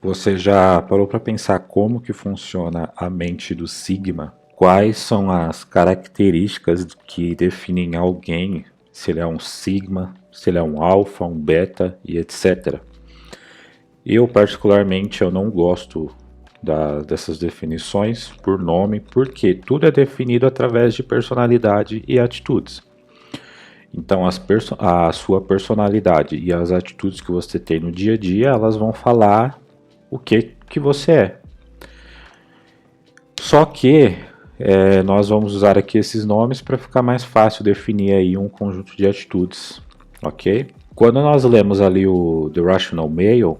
Você já parou para pensar como que funciona a mente do Sigma? Quais são as características que definem alguém, se ele é um Sigma, se ele é um Alpha, um Beta e etc. Eu particularmente eu não gosto dessas definições por nome, porque tudo é definido através de personalidade e atitudes. Então a sua personalidade e as atitudes que você tem no dia a dia, elas vão falar o que você é. Só que nós vamos usar aqui esses nomes para ficar mais fácil definir aí um conjunto de atitudes, ok? Quando nós lemos ali o The Rational Male, o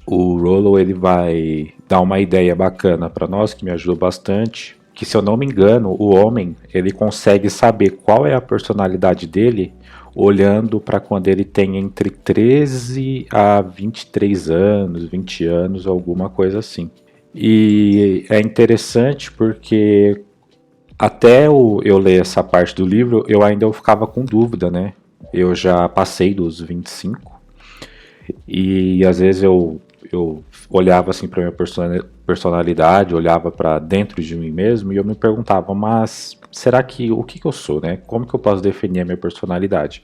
Rollo ele vai dar uma ideia bacana para nós que me ajudou bastante, que se eu não me engano, o homem ele consegue saber qual é a personalidade dele olhando para quando ele tem entre 13 a 23 anos, 20 anos, alguma coisa assim. E é interessante porque até eu ler essa parte do livro, eu ainda ficava com dúvida, né? Eu já passei dos 25 e às vezes eu olhava assim para minha personalidade, olhava para dentro de mim mesmo e eu me perguntava, mas será que o que eu sou, né? Como que eu posso definir a minha personalidade?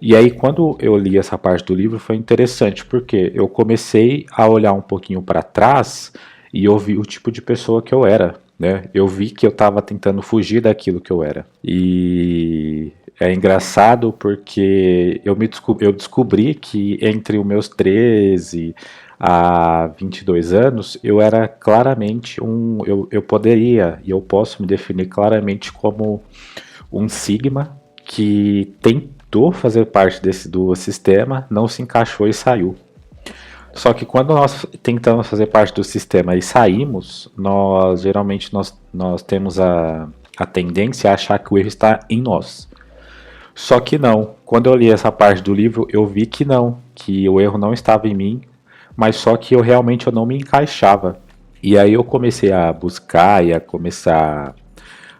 E aí quando eu li essa parte do livro foi interessante, porque eu comecei a olhar um pouquinho para trás e eu vi o tipo de pessoa que eu era, né? Eu vi que eu estava tentando fugir daquilo que eu era. E é engraçado porque eu descobri que entre os meus 13 a 22 anos, eu era claramente eu poderia e eu posso me definir claramente como um Sigma que tentou fazer parte do sistema, não se encaixou e saiu. Só que quando nós tentamos fazer parte do sistema e saímos, nós temos a tendência a achar que o erro está em nós. Só que não. Quando eu li essa parte do livro, eu vi que não, que o erro não estava em mim, mas só que eu não me encaixava. E aí eu comecei a buscar e a começar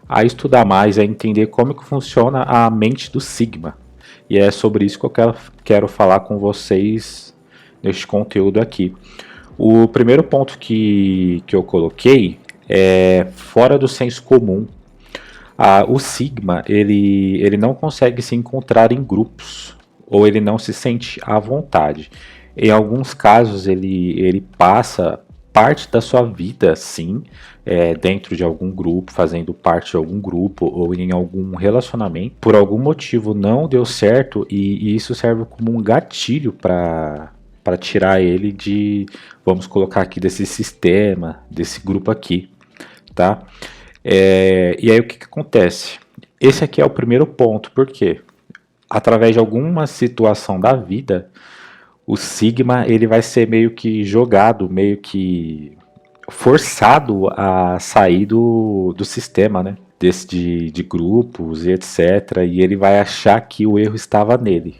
a estudar mais, a entender como que funciona a mente do Sigma. E é sobre isso que eu quero falar com vocês neste conteúdo aqui. O primeiro ponto que eu coloquei é fora do senso comum. O Sigma ele não consegue se encontrar em grupos ou ele não se sente à vontade. Em alguns casos ele passa parte da sua vida, sim, dentro de algum grupo, fazendo parte de algum grupo ou em algum relacionamento. Por algum motivo não deu certo e isso serve como um gatilho para tirar ele de, vamos colocar aqui, desse sistema, desse grupo aqui, tá? E aí o que acontece? Esse aqui é o primeiro ponto, porque através de alguma situação da vida, o Sigma ele vai ser meio que jogado, meio que forçado a sair do sistema, né? De grupos e etc. E ele vai achar que o erro estava nele.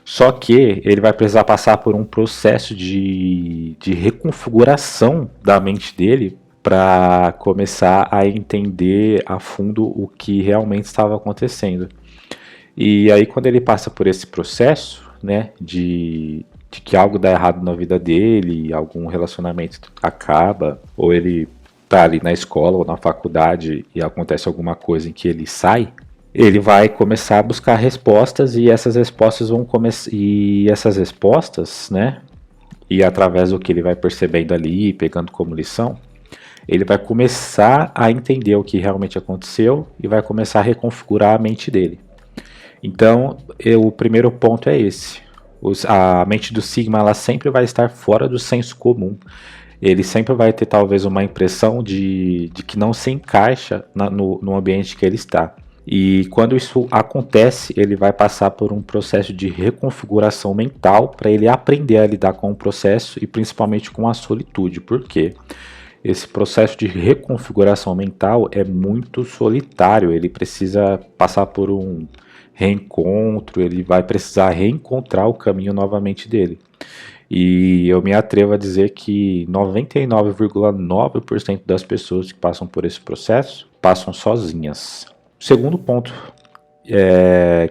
Só que ele vai precisar passar por um processo de reconfiguração da mente dele para começar a entender a fundo o que realmente estava acontecendo. E aí, quando ele passa por esse processo, né, de que algo dá errado na vida dele, algum relacionamento acaba, ou ele tá ali na escola ou na faculdade e acontece alguma coisa em que ele sai, ele vai começar a buscar respostas e essas respostas vão começar e essas respostas, né, e através do que ele vai percebendo ali, pegando como lição, ele vai começar a entender o que realmente aconteceu e vai começar a reconfigurar a mente dele. Então, o primeiro ponto é esse. A mente do Sigma ela sempre vai estar fora do senso comum. Ele sempre vai ter talvez uma impressão de que não se encaixa no ambiente que ele está. E quando isso acontece, ele vai passar por um processo de reconfiguração mental para ele aprender a lidar com o processo e principalmente com a solitude. Por quê? Esse processo de reconfiguração mental é muito solitário, ele precisa passar por um reencontro, ele vai precisar reencontrar o caminho novamente dele. E eu me atrevo a dizer que 99,9% das pessoas que passam por esse processo passam sozinhas. O segundo ponto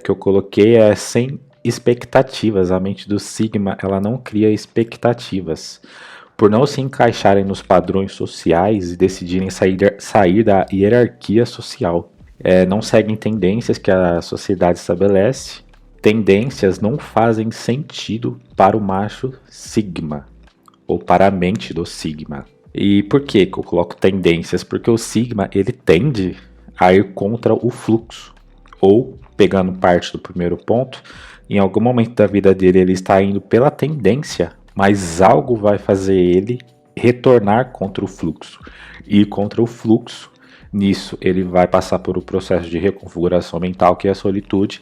que eu coloquei é sem expectativas. A mente do Sigma ela não cria expectativas. por não se encaixarem nos padrões sociais e decidirem sair da hierarquia social. Não seguem tendências que a sociedade estabelece. Tendências não fazem sentido para o macho Sigma, ou para a mente do Sigma. E por que eu coloco tendências? Porque o Sigma, ele tende a ir contra o fluxo. Ou, pegando parte do primeiro ponto, em algum momento da vida dele ele está indo pela tendência, mas algo vai fazer ele retornar contra o fluxo. E contra o fluxo, nisso ele vai passar por um processo de reconfiguração mental, que é a solitude,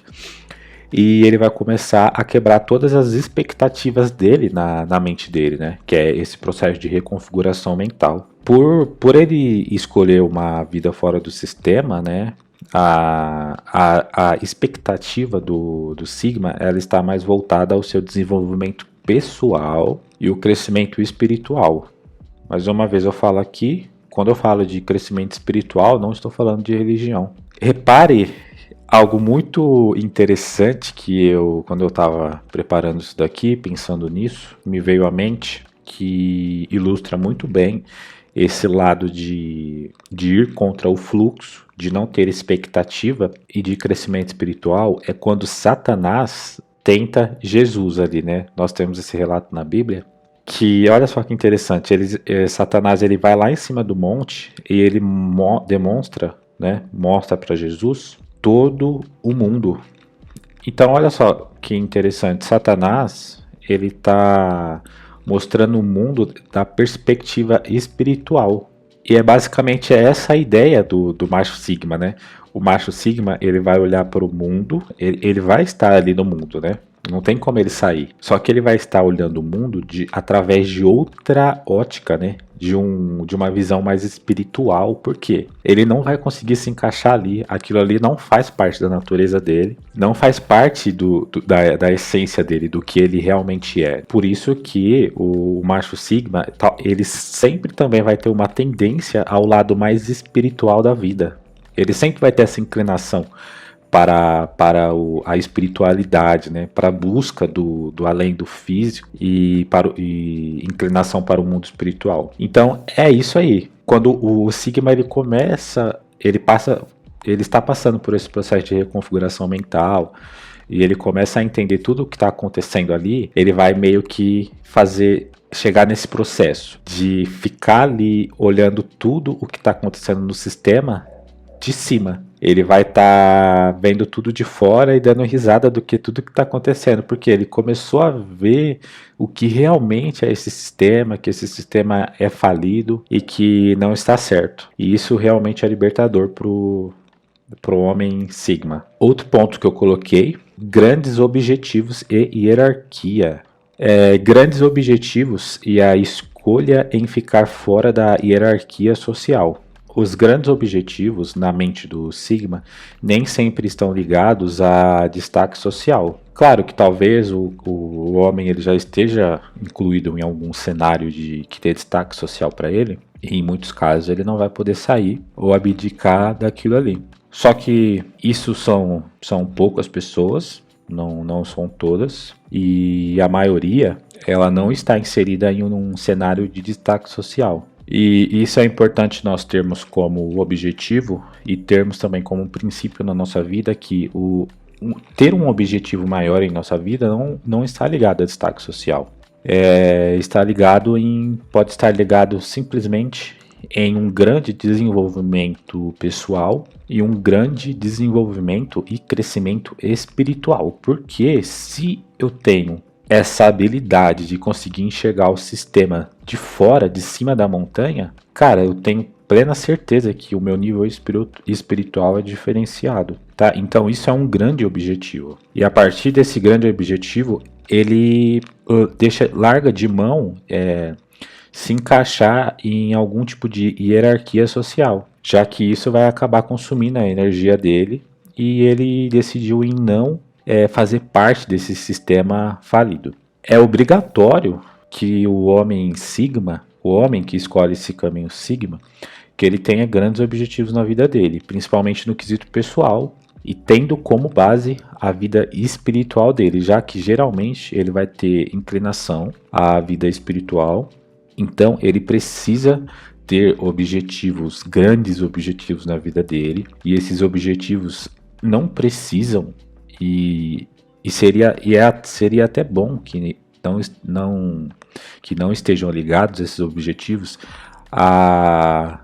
e ele vai começar a quebrar todas as expectativas dele na mente dele, né? Que é esse processo de reconfiguração mental. Por ele escolher uma vida fora do sistema, né? A expectativa do Sigma, ela está mais voltada ao seu desenvolvimento pessoal e o crescimento espiritual. Mais uma vez eu falo aqui, quando eu falo de crescimento espiritual, não estou falando de religião. Repare algo muito interessante que quando eu estava preparando isso daqui, pensando nisso, me veio à mente, que ilustra muito bem esse lado de ir contra o fluxo, de não ter expectativa e de crescimento espiritual, é quando Satanás tenta Jesus ali, né? Nós temos esse relato na Bíblia, que olha só que interessante, Satanás ele vai lá em cima do monte e ele demonstra, né? Mostra para Jesus todo o mundo. Então olha só que interessante, Satanás ele está mostrando o mundo da perspectiva espiritual. E é basicamente essa a ideia do macho Sigma, né? O macho Sigma, ele vai olhar para o mundo, ele vai estar ali no mundo, né? Não tem como ele sair. Só que ele vai estar olhando o mundo através de outra ótica, né? De uma visão mais espiritual. Por quê? Ele não vai conseguir se encaixar ali. Aquilo ali não faz parte da natureza dele. Não faz parte da essência dele, do que ele realmente é. Por isso que o macho Sigma, ele sempre também vai ter uma tendência ao lado mais espiritual da vida. Ele sempre vai ter essa inclinação para a espiritualidade, né? Para a busca do além do físico e inclinação para o mundo espiritual. Então é isso aí. Quando o Sigma ele está passando por esse processo de reconfiguração mental e ele começa a entender tudo o que está acontecendo ali, ele vai meio que chegar nesse processo de ficar ali olhando tudo o que está acontecendo no sistema de cima. Ele vai estar vendo tudo de fora e dando risada do que tudo que está acontecendo, porque ele começou a ver o que realmente é esse sistema, que esse sistema é falido e que não está certo. E isso realmente é libertador pro homem Sigma. Outro ponto que eu coloquei, grandes objetivos e hierarquia. Grandes objetivos e a escolha em ficar fora da hierarquia social. Os grandes objetivos na mente do Sigma nem sempre estão ligados a destaque social. Claro que talvez o homem ele já esteja incluído em algum cenário que dê destaque social para ele, e em muitos casos ele não vai poder sair ou abdicar daquilo ali. Só que isso são poucas pessoas, não são todas, e a maioria ela não está inserida em um cenário de destaque social. E isso é importante nós termos como objetivo e termos também como princípio na nossa vida, que ter um objetivo maior em nossa vida não está ligado a destaque social. Pode estar ligado simplesmente em um grande desenvolvimento pessoal e um grande desenvolvimento e crescimento espiritual. Porque se eu tenho essa habilidade de conseguir enxergar o sistema de fora, de cima da montanha, cara, eu tenho plena certeza que o meu nível espiritual é diferenciado, tá? Então isso é um grande objetivo. E a partir desse grande objetivo, ele larga de mão se encaixar em algum tipo de hierarquia social, já que isso vai acabar consumindo a energia dele, e ele decidiu em não fazer parte desse sistema falido. É obrigatório que o homem Sigma, o homem que escolhe esse caminho Sigma, que ele tenha grandes objetivos na vida dele, principalmente no quesito pessoal, e tendo como base a vida espiritual dele, já que geralmente ele vai ter inclinação à vida espiritual Então ele precisa ter objetivos, grandes objetivos na vida dele, e esses objetivos não precisam seria até bom que não estejam ligados esses objetivos à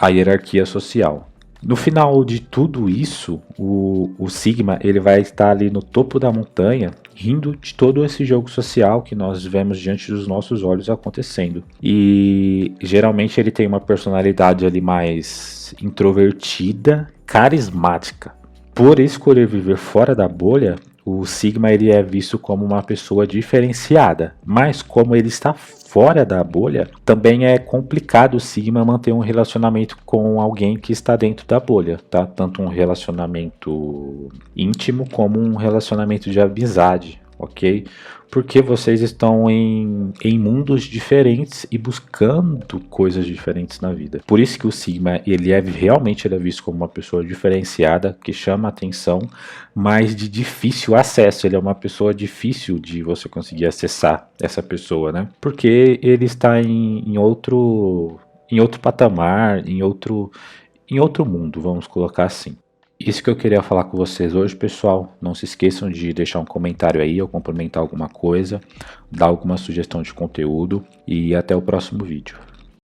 hierarquia social. No final de tudo isso, o Sigma ele vai estar ali no topo da montanha, rindo de todo esse jogo social que nós vemos diante dos nossos olhos acontecendo. E geralmente ele tem uma personalidade ali mais introvertida, carismática. Por escolher viver fora da bolha, o Sigma ele é visto como uma pessoa diferenciada, mas como ele está fora da bolha, também é complicado o Sigma manter um relacionamento com alguém que está dentro da bolha, tá? Tanto um relacionamento íntimo como um relacionamento de amizade, ok? Porque vocês estão em mundos diferentes e buscando coisas diferentes na vida. Por isso que o Sigma realmente é visto como uma pessoa diferenciada, que chama atenção, mas de difícil acesso. Ele é uma pessoa difícil de você conseguir acessar essa pessoa, né? Porque ele está em outro patamar, em outro mundo, vamos colocar assim. Isso que eu queria falar com vocês hoje, pessoal. Não se esqueçam de deixar um comentário aí ou complementar alguma coisa, dar alguma sugestão de conteúdo e até o próximo vídeo.